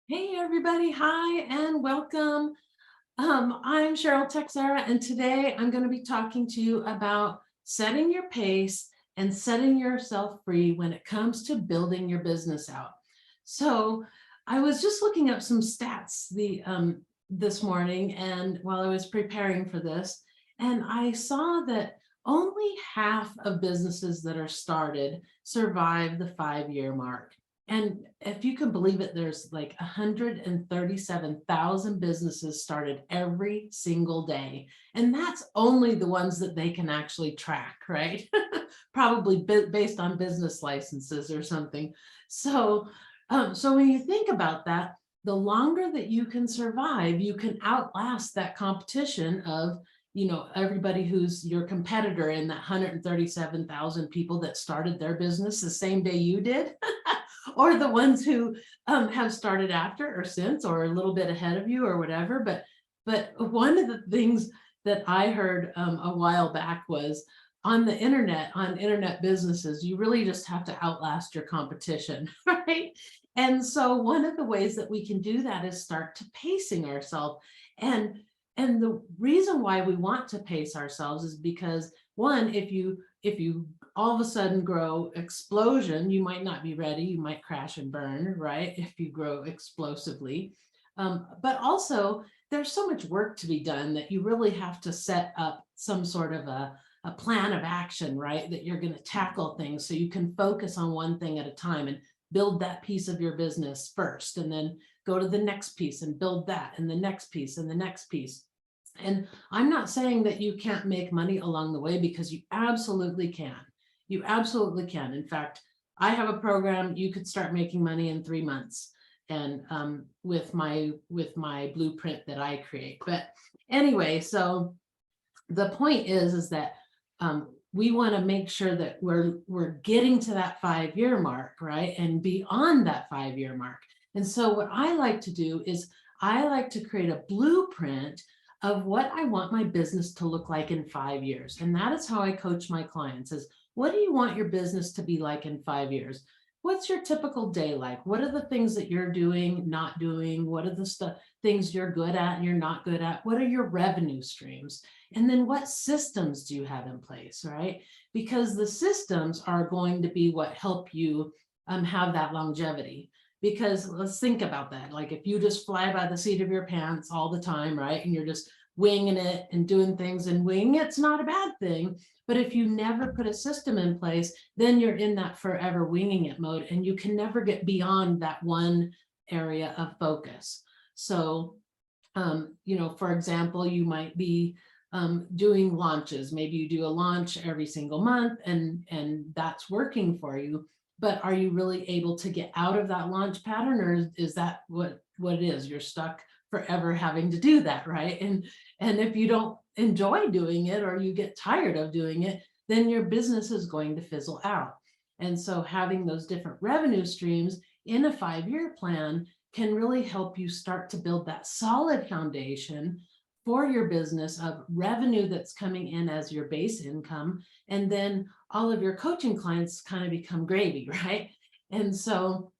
Hey everybody, hi and welcome. I'm Cheryl Texera, and today I'm going to be talking to you about setting your pace and setting yourself free when it comes to building your business out. So I was just looking up some stats this morning and while I was preparing for this, and I saw that only half of businesses that are started survive the 5-year mark. And if you can believe it, there's like 137,000 businesses started every single day. And that's only the ones that they can actually track, right? Probably based on business licenses or something. So when you think about that, the longer that you can survive, you can outlast that competition of everybody who's your competitor in that 137,000 people that started their business the same day you did. Or the ones who have started after or since or a little bit ahead of you or whatever. But one of the things that I heard a while back was on internet businesses, you really just have to outlast your competition, right? And so one of the ways that we can do that is start to pacing ourselves. And the reason why we want to pace ourselves is because one, if you all of a sudden grow explosion, you might not be ready, you might crash and burn, right? If you grow explosively. But also there's so much work to be done that you really have to set up some sort of a plan of action, right? That you're going to tackle things so you can focus on one thing at a time and build that piece of your business first, and then go to the next piece and build that, and the next piece and the next piece. And I'm not saying that you can't make money along the way, because you absolutely can. You absolutely can. In fact, I have a program you could start making money in 3 months, and with my blueprint that I create. But anyway, so the point is that we want to make sure that we're getting to that 5-year mark, right? And beyond that 5-year mark. And so what I like to do is I like to create a blueprint of what I want my business to look like in 5 years. And that is how I coach my clients is, what do you want your business to be like in 5 years? What's your typical day like? What are the things that you're doing, not doing? What are the things you're good at and you're not good at? What are your revenue streams? And then what systems do you have in place, right? Because the systems are going to be what help you have that longevity. Because let's think about that. Like if you just fly by the seat of your pants all the time, right? And you're just winging it and doing things, and winging it's not a bad thing. But if you never put a system in place, then you're in that forever winging it mode, and you can never get beyond that one area of focus. So, for example, you might be doing launches. Maybe you do a launch every single month, and that's working for you. But are you really able to get out of that launch pattern, or is that what it is? You're stuck forever having to do that, right? And if you don't enjoy doing it, or you get tired of doing it, then your business is going to fizzle out. And so having those different revenue streams in a 5-year plan can really help you start to build that solid foundation for your business of revenue that's coming in as your base income. And then all of your coaching clients kind of become gravy, right? And so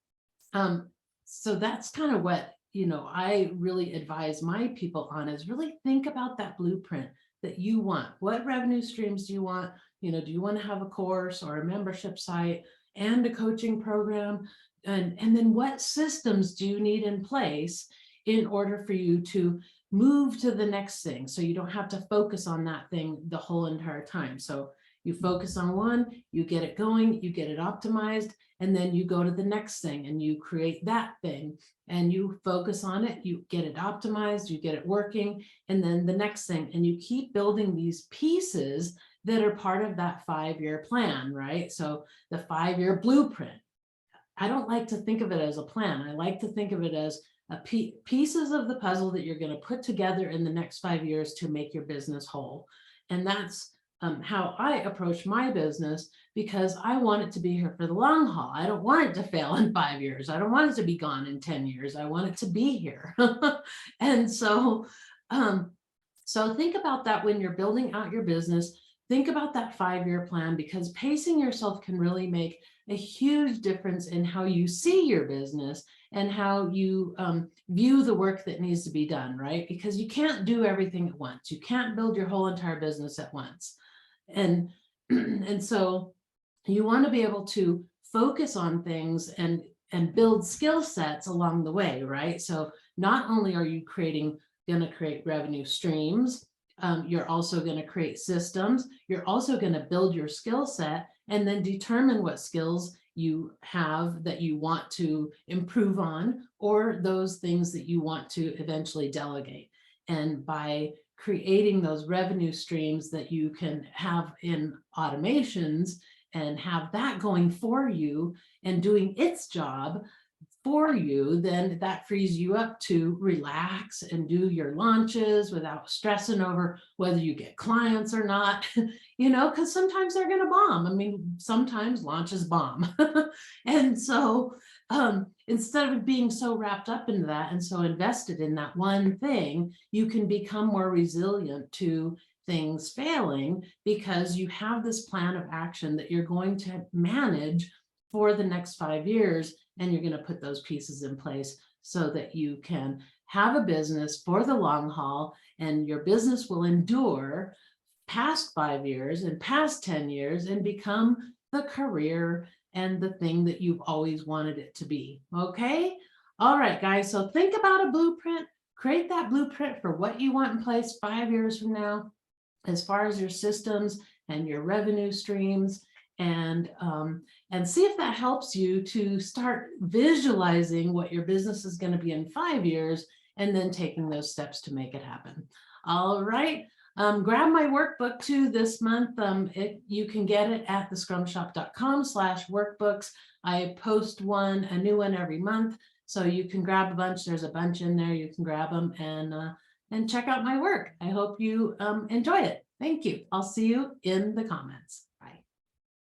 that's kind of what I really advise my people on, is really think about that blueprint that you want. What revenue streams do you want? Do you want to have a course or a membership site and a coaching program? And then what systems do you need in place in order for you to move to the next thing, so you don't have to focus on that thing the whole entire time? So you focus on one, you get it going, you get it optimized, and then you go to the next thing and you create that thing, and you focus on it, you get it optimized, you get it working, and then the next thing, and you keep building these pieces that are part of that 5-year plan, right? So the 5-year blueprint. I don't like to think of it as a plan. I like to think of it as pieces of the puzzle that you're going to put together in the next 5 years to make your business whole. And that's how I approach my business, because I want it to be here for the long haul. I don't want it to fail in 5 years. I don't want it to be gone in 10 years. I want it to be here. And so think about that when you're building out your business. think about that 5-year plan, because pacing yourself can really make a huge difference in how you see your business and how you view the work that needs to be done, right? Because you can't do everything at once. You can't build your whole entire business at once. And, and so you want to be able to focus on things and build skill sets along the way, right? So not only are you going to create revenue streams, you're also going to create systems. You're also going to build your skill set and then determine what skills you have that you want to improve on, or those things that you want to eventually delegate. And by creating those revenue streams that you can have in automations and have that going for you and doing its job for you, then that frees you up to relax and do your launches without stressing over whether you get clients or not, because sometimes they're going to bomb. I mean, sometimes launches bomb. And so instead of being so wrapped up into that and so invested in that one thing, you can become more resilient to things failing, because you have this plan of action that you're going to manage for the next 5 years. And you're going to put those pieces in place so that you can have a business for the long haul, and your business will endure past 5 years and past 10 years and become the career and the thing that you've always wanted it to be. Okay. All right, guys. So think about a blueprint, create that blueprint for what you want in place 5 years from now, as far as your systems and your revenue streams, and see if that helps you to start visualizing what your business is going to be in 5 years, and then taking those steps to make it happen. All right. Grab my workbook too this month. You can get it at thescrumshop.com/workbooks. I post a new one every month, so you can grab a bunch. There's a bunch in there. You can grab them and check out my work. I hope you enjoy it. Thank you. I'll see you in the comments.